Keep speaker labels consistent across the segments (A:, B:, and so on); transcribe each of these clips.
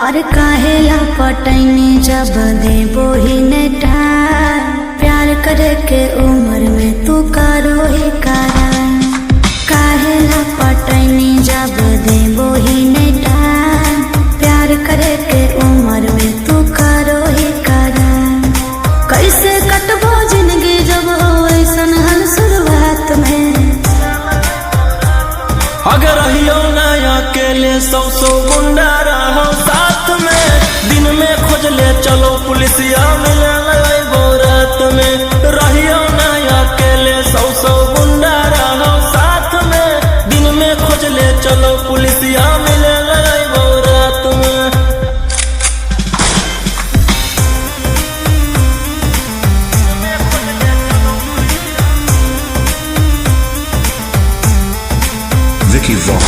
A: और काहेला पटैनी जब देबो ही नेटा प्यार करे के उम्र में तू करो ही करा। काहेला पटैनी जब देबो ही नेटा प्यार करे के उम्र में तू करो ही करा। कैसे कटबो जिंदगी जब हो ऐसन हल शुरुआत में।
B: अगर रहियो ना अकेले सौ गुंडा रहो साथ में। दिन में खोज ले चलो पुलिसिया मिले रात में। रहियो ना अकेले सौ गुंडा रहो साथ में। दिन में खोज ले चलो पुलिसिया मिले रात में।
C: Vicky Vox.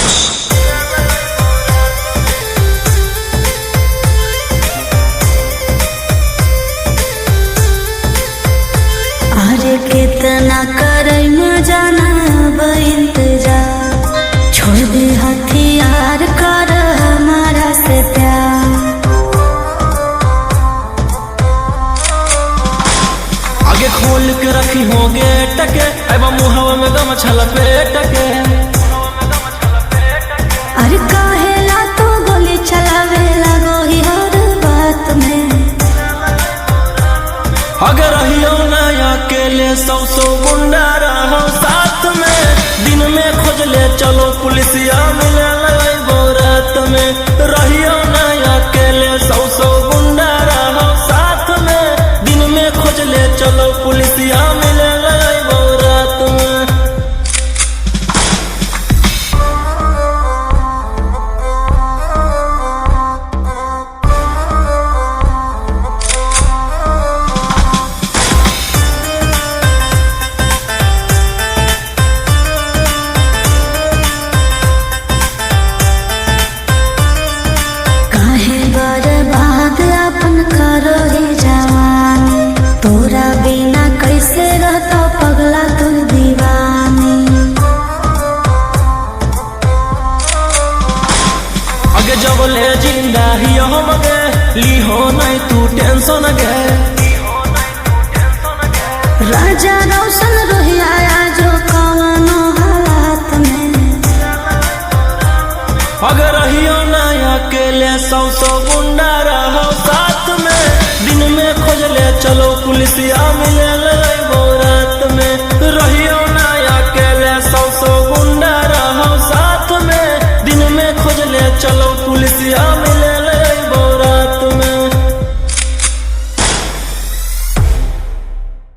A: अरे कितना करे जाना इंतजार छोड़ दे हथियार कर हमारा से प्यार।
B: आगे खोल के रखी होगे टके अब मुहवा में गमछा लपेटके।
A: अरे काहेला तो गोली चलावे लगो ही हर बात में।
B: अगर रहियो ना अकेले सौ गुंडा रहो साथ में। दिन में खोज ले चलो पुलिसिया मिले रात में। रहियो ना अकेले सौ गुंडा रहो साथ में। दिन में खोज ले चलो पुलिसिया मिले रात में।
A: बर्बाद अपन करो ही जवानी। तोरा बिना कैसे रहता पगला तू दीवानी।
B: अगे जब ले जिंदा ही हम गे ली हो नहीं तू टेंशन गे।
A: राजा रोशन रोही आया जो कवनो हालात में।
B: अगर रहियो ना अकेले सौ गुंडा रहो साथ में। दिन में खोज ले चलो पुलिसिया मिले